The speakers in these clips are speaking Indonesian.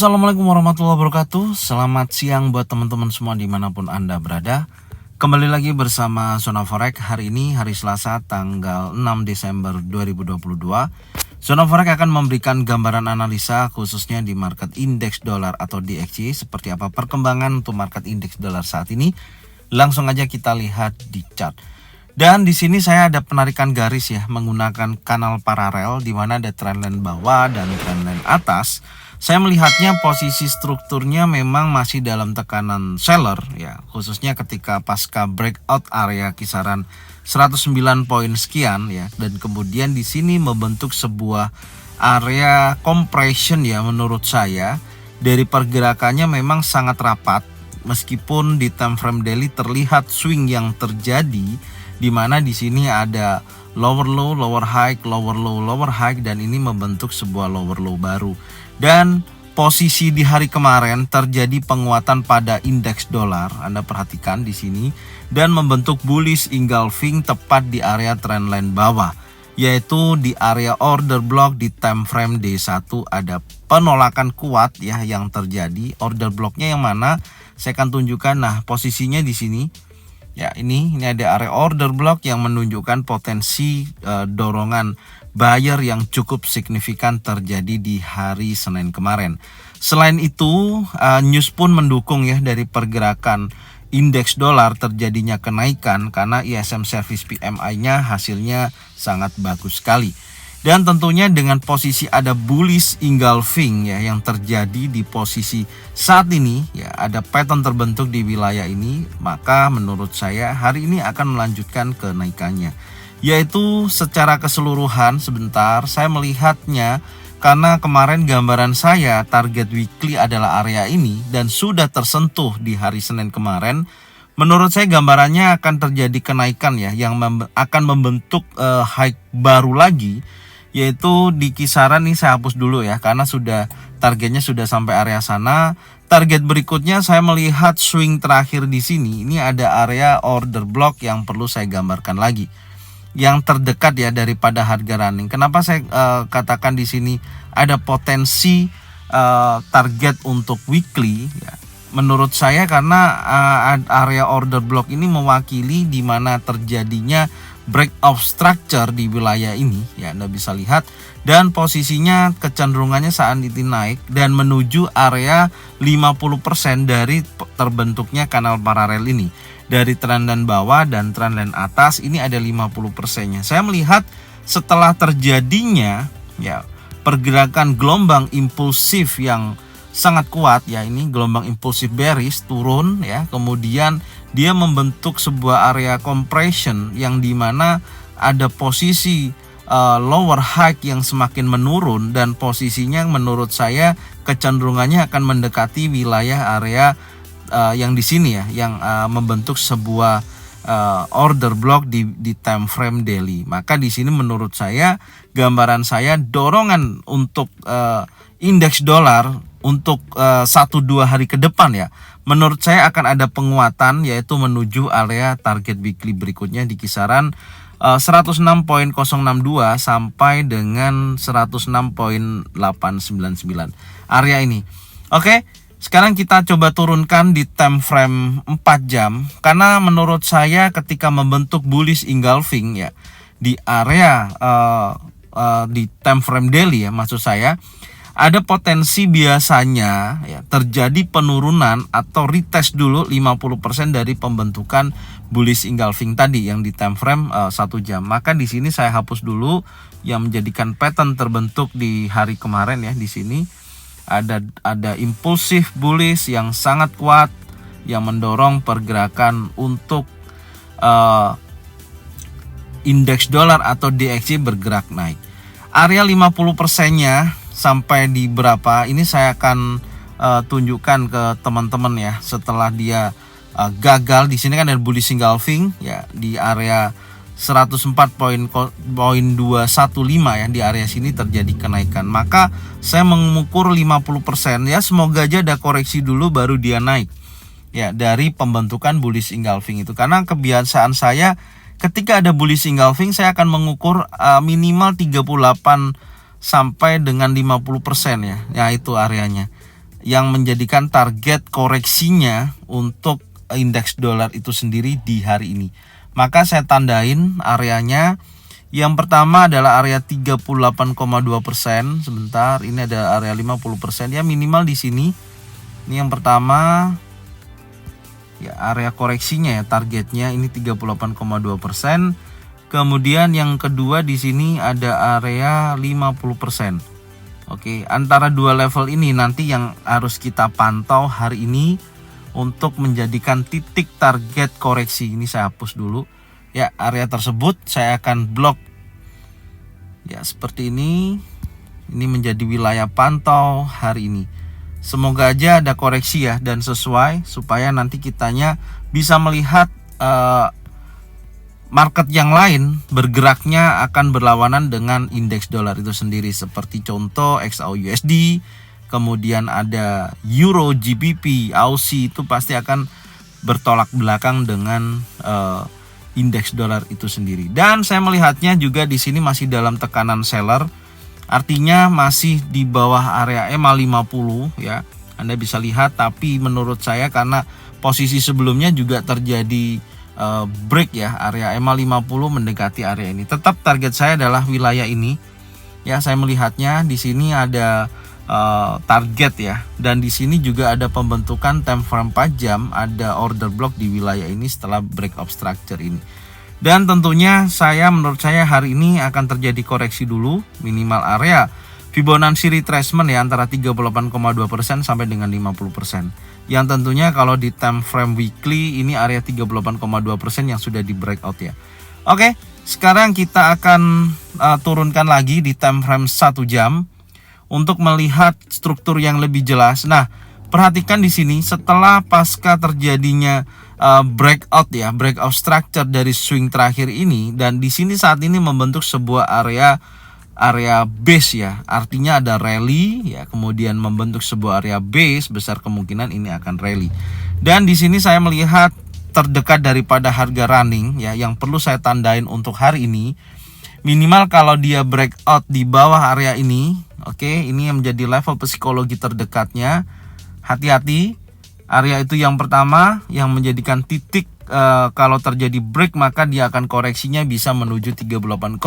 Assalamualaikum warahmatullahi wabarakatuh. Selamat siang buat teman-teman semua dimanapun Anda berada. Kembali lagi bersama Zona Forex. Hari ini hari Selasa tanggal 6 Desember 2022. Zona Forex akan memberikan gambaran analisa khususnya di market indeks dolar atau DXY. Seperti apa perkembangan untuk market indeks dolar saat ini. Langsung aja kita lihat di chart. Dan di sini saya ada penarikan garis ya menggunakan kanal paralel di mana ada trendline bawah dan trendline atas. Saya melihatnya posisi strukturnya memang masih dalam tekanan seller ya, khususnya ketika pasca breakout area kisaran 109 poin sekian ya, dan kemudian di sini membentuk sebuah area compression ya. Menurut saya dari pergerakannya memang sangat rapat meskipun di time frame daily terlihat swing yang terjadi di mana di sini ada lower low, lower high, lower low, lower high, dan ini membentuk sebuah lower low baru. Dan posisi di hari kemarin terjadi penguatan pada indeks dolar, Anda perhatikan di sini, dan membentuk bullish engulfing tepat di area trendline bawah, yaitu di area order block di time frame D1 ada penolakan kuat ya yang terjadi. Order blocknya yang mana? Saya akan tunjukkan. Nah, posisinya di sini. Ya, ini ada area order block yang menunjukkan potensi dorongan buyer yang cukup signifikan terjadi di hari Senin kemarin. Selain itu, news pun mendukung ya dari pergerakan indeks dolar terjadinya kenaikan karena ISM Service PMI-nya hasilnya sangat bagus sekali. Dan tentunya dengan posisi ada bullish engulfing ya yang terjadi di posisi saat ini ya, ada pattern terbentuk di wilayah ini, maka menurut saya hari ini akan melanjutkan kenaikannya. Yaitu secara keseluruhan sebentar saya melihatnya karena kemarin gambaran saya target weekly adalah area ini dan sudah tersentuh di hari Senin kemarin. Menurut saya gambarannya akan terjadi kenaikan ya yang akan membentuk high baru lagi, yaitu di kisaran ini saya hapus dulu ya karena targetnya sudah sampai area sana. Target berikutnya saya melihat swing terakhir di sini. Ini ada area order block yang perlu saya gambarkan lagi, yang terdekat ya daripada harga running. Kenapa saya katakan di sini ada potensi target untuk weekly ya? Menurut saya karena area order block ini mewakili di mana terjadinya breakout structure di wilayah ini ya, Anda bisa lihat, dan posisinya kecenderungannya saat ini naik dan menuju area 50% dari terbentuknya kanal paralel ini. Dari trendline bawah dan trendline atas ini ada 50%-nya. Saya melihat setelah terjadinya ya pergerakan gelombang impulsif yang sangat kuat ya, ini gelombang impulsif bearish turun ya, kemudian dia membentuk sebuah area compression yang dimana ada posisi lower high yang semakin menurun, dan posisinya menurut saya kecenderungannya akan mendekati wilayah area yang di sini ya, yang membentuk sebuah order block di time frame daily. Maka di sini menurut saya gambaran saya dorongan untuk indeks dolar untuk 1-2 hari ke depan ya, menurut saya akan ada penguatan, yaitu menuju area target weekly berikutnya di kisaran 106.062 sampai dengan 106.899 area ini. Oke, sekarang kita coba turunkan di time frame 4 jam karena menurut saya ketika membentuk bullish engulfing ya di area di time frame daily ya, maksud saya ada potensi biasanya ya terjadi penurunan atau retest dulu 50% dari pembentukan bullish engulfing tadi yang di time frame 1 jam. Maka di sini saya hapus dulu yang menjadikan pattern terbentuk di hari kemarin ya. Di sini ada impulsif bullish yang sangat kuat yang mendorong pergerakan untuk indeks dolar atau DXY bergerak naik. Area 50%-nya sampai di berapa ini saya akan tunjukkan ke teman-teman ya setelah dia gagal. Di sini kan ada bullish engulfing ya di area 104.215 ya, di area sini terjadi kenaikan. Maka saya mengukur 50% ya, semoga aja ada koreksi dulu baru dia naik ya dari pembentukan bullish engulfing itu. Karena kebiasaan saya ketika ada bullish engulfing saya akan mengukur minimal 38 sampai dengan 50% ya. Ya itu areanya. yang menjadikan target koreksinya untuk indeks dolar itu sendiri di hari ini. Maka saya tandain areanya. Yang pertama adalah area 38,2%. Sebentar, ini ada area 50% ya, minimal di sini. Ini yang pertama. Ya, area koreksinya ya, targetnya ini 38,2%. Kemudian yang kedua di sini ada area 50%. Oke, antara dua level ini nanti yang harus kita pantau hari ini untuk menjadikan titik target koreksi. Ini saya hapus dulu. Ya, area tersebut saya akan blok. Ya, seperti ini. Ini menjadi wilayah pantau hari ini. Semoga aja ada koreksi ya dan sesuai supaya nanti kitanya bisa melihat market yang lain bergeraknya akan berlawanan dengan indeks dolar itu sendiri, seperti contoh XAUUSD, kemudian ada Euro, GBP, AUD, itu pasti akan bertolak belakang dengan indeks dolar itu sendiri. Dan saya melihatnya juga di sini masih dalam tekanan seller, artinya masih di bawah area EMA 50 ya. Anda bisa lihat, tapi menurut saya karena posisi sebelumnya juga terjadi break ya, area EMA 50 mendekati area ini. Tetap target saya adalah wilayah ini. Ya, saya melihatnya di sini ada target ya, dan di sini juga ada pembentukan time frame 4 jam, ada order block di wilayah ini setelah breakout structure ini. Dan tentunya menurut saya hari ini akan terjadi koreksi dulu, minimal area Fibonacci retracement ya antara 38,2% sampai dengan 50%. Yang tentunya kalau di time frame weekly ini area 38,2% yang sudah di breakout ya. Oke, sekarang kita akan turunkan lagi di time frame 1 jam untuk melihat struktur yang lebih jelas. Nah, perhatikan di sini setelah pasca terjadinya breakout ya, breakout structure dari swing terakhir ini, dan di sini saat ini membentuk sebuah area base ya, artinya ada rally ya, kemudian membentuk sebuah area base, besar kemungkinan ini akan rally. Dan di sini saya melihat terdekat daripada harga running ya, yang perlu saya tandain untuk hari ini, minimal kalau dia breakout di bawah area ini, oke, ini yang menjadi level psikologi terdekatnya. Hati-hati, area itu yang pertama yang menjadikan titik. Kalau terjadi break maka dia akan koreksinya bisa menuju 38,2%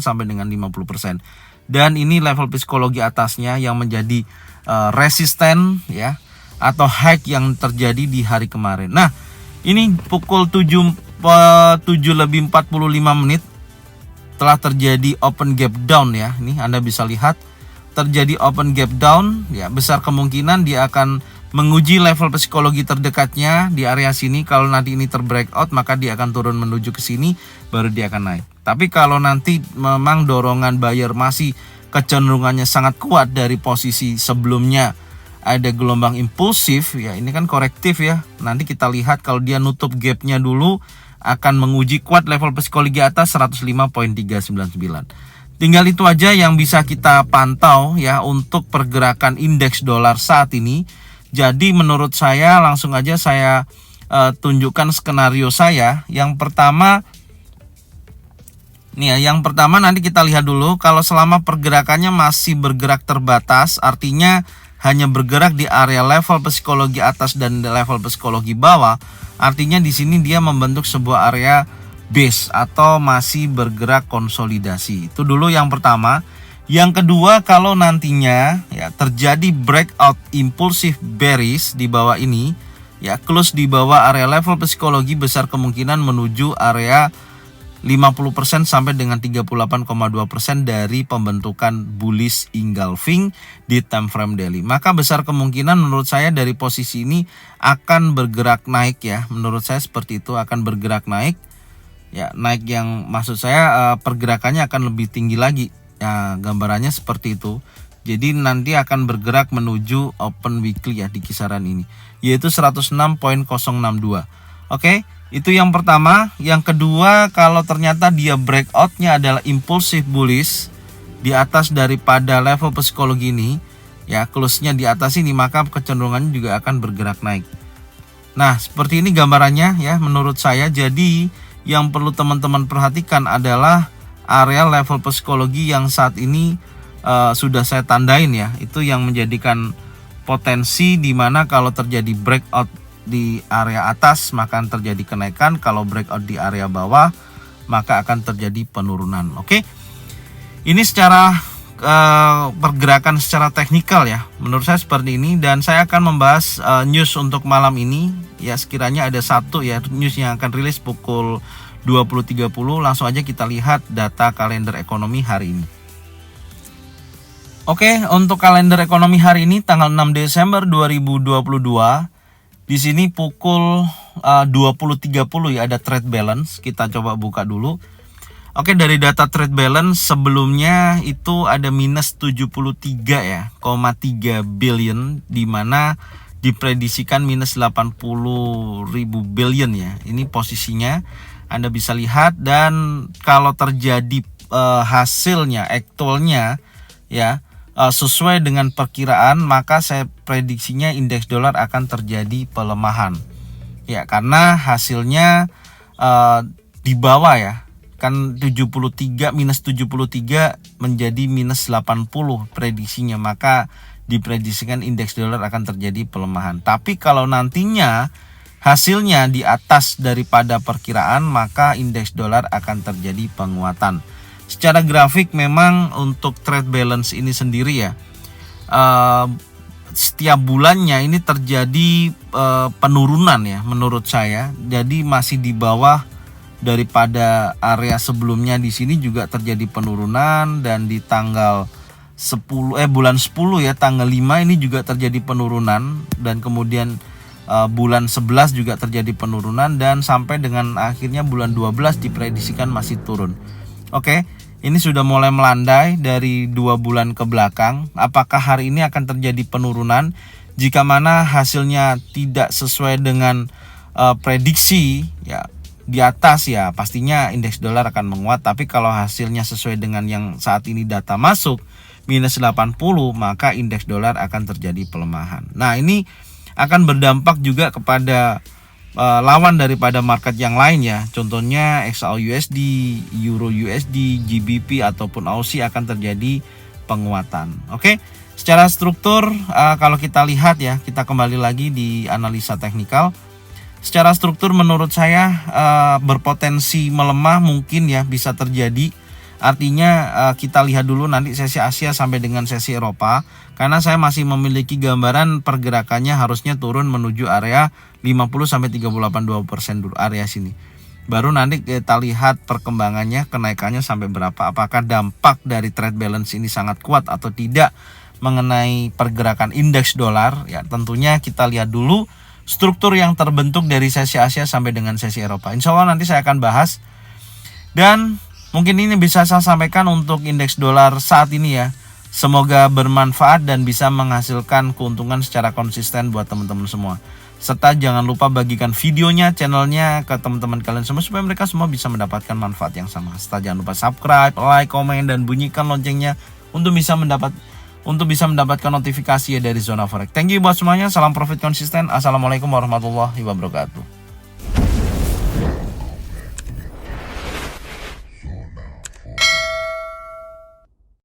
sampai dengan 50%. Dan ini level psikologi atasnya yang menjadi resisten ya, atau high yang terjadi di hari kemarin. Nah, ini pukul 7:45 telah terjadi open gap down ya. Ini Anda bisa lihat terjadi open gap down ya, besar kemungkinan dia akan menguji level psikologi terdekatnya di area sini. Kalau nanti ini terbreakout maka dia akan turun menuju ke sini, baru dia akan naik. Tapi kalau nanti memang dorongan buyer masih kecenderungannya sangat kuat dari posisi sebelumnya, ada gelombang impulsif ya, ini kan korektif ya. Nanti kita lihat kalau dia nutup gapnya dulu akan menguji kuat level psikologi atas 105.399. Tinggal itu aja yang bisa kita pantau ya untuk pergerakan indeks dolar saat ini. Jadi menurut saya langsung aja saya tunjukkan skenario saya. Yang pertama nih ya, yang pertama nanti kita lihat dulu kalau selama pergerakannya masih bergerak terbatas, artinya hanya bergerak di area level psikologi atas dan level psikologi bawah, artinya di sini dia membentuk sebuah area base atau masih bergerak konsolidasi. Itu dulu yang pertama. Yang kedua, kalau nantinya ya terjadi breakout impulsif bearish di bawah ini ya, close di bawah area level psikologi, besar kemungkinan menuju area 50% sampai dengan 38,2% dari pembentukan bullish engulfing di time frame daily. Maka besar kemungkinan menurut saya dari posisi ini akan bergerak naik ya. Menurut saya seperti itu, akan bergerak naik. Ya, naik yang maksud saya pergerakannya akan lebih tinggi lagi. Ya, gambarannya seperti itu. Jadi nanti akan bergerak menuju open weekly ya di kisaran ini, yaitu 106.062. Oke, itu yang pertama. Yang kedua, kalau ternyata dia breakoutnya adalah impulsif bullish di atas daripada level psikologi ini ya, close-nya di atas ini, maka kecenderungannya juga akan bergerak naik. Nah, seperti ini gambarannya ya menurut saya. Jadi yang perlu teman-teman perhatikan adalah area level psikologi yang saat ini sudah saya tandain ya, itu yang menjadikan potensi di mana kalau terjadi breakout di area atas maka akan terjadi kenaikan, kalau breakout di area bawah maka akan terjadi penurunan. Oke. Ini secara pergerakan secara teknikal ya, menurut saya seperti ini, dan saya akan membahas news untuk malam ini ya. Sekiranya ada satu ya news yang akan rilis pukul 20.30. Langsung aja kita lihat data kalender ekonomi hari ini. Oke, untuk kalender ekonomi hari ini tanggal 6 Desember 2022, di sini pukul 20.30 ya ada trade balance. Kita coba buka dulu. Oke, dari data trade balance sebelumnya itu ada minus 73 ya, 0,3 billion, di mana diprediksikan minus 80.000 billion ya. Ini posisinya Anda bisa lihat, dan kalau terjadi hasilnya, actualnya ya sesuai dengan perkiraan, maka saya prediksinya indeks dolar akan terjadi pelemahan. Ya, karena hasilnya di bawah ya. Kan 73 minus 73 menjadi minus 80 prediksinya, maka diprediksikan indeks dolar akan terjadi pelemahan. Tapi kalau nantinya hasilnya di atas daripada perkiraan, maka indeks dolar akan terjadi penguatan. Secara grafik memang untuk trade balance ini sendiri ya, setiap bulannya ini terjadi penurunan ya menurut saya. Jadi masih di bawah daripada area sebelumnya. Di sini juga terjadi penurunan, dan di tanggal bulan 10 ya, tanggal 5 ini juga terjadi penurunan, dan kemudian bulan 11 juga terjadi penurunan, dan sampai dengan akhirnya bulan 12 diprediksikan masih turun. Oke, ini sudah mulai melandai dari 2 bulan ke belakang. Apakah hari ini akan terjadi penurunan? Jika mana hasilnya tidak sesuai dengan prediksi ya, di atas ya pastinya indeks dolar akan menguat. Tapi kalau hasilnya sesuai dengan yang saat ini data masuk minus 80, maka indeks dolar akan terjadi pelemahan. Nah, ini akan berdampak juga kepada lawan daripada market yang lain ya. Contohnya XAU-USD, Euro-USD, GBP ataupun Aussie akan terjadi penguatan. Oke. Secara struktur kalau kita lihat ya, kita kembali lagi di analisa teknikal. Secara struktur menurut saya berpotensi melemah mungkin ya, bisa terjadi. Artinya kita lihat dulu nanti sesi Asia sampai dengan sesi Eropa, karena saya masih memiliki gambaran pergerakannya harusnya turun menuju area 50-38% dulu area sini. Baru nanti kita lihat perkembangannya, kenaikannya sampai berapa, apakah dampak dari trade balance ini sangat kuat atau tidak mengenai pergerakan indeks dolar ya. Tentunya kita lihat dulu struktur yang terbentuk dari sesi Asia sampai dengan sesi Eropa. Insya Allah nanti saya akan bahas. Dan mungkin ini bisa saya sampaikan untuk indeks dolar saat ini ya. Semoga bermanfaat dan bisa menghasilkan keuntungan secara konsisten buat teman-teman semua. Serta jangan lupa bagikan videonya, channelnya ke teman-teman kalian semua, supaya mereka semua bisa mendapatkan manfaat yang sama. Serta jangan lupa subscribe, like, komen, dan bunyikan loncengnya untuk bisa mendapatkan notifikasi ya dari Zona Forex. Thank you buat semuanya. Salam profit konsisten. Assalamualaikum warahmatullahi wabarakatuh.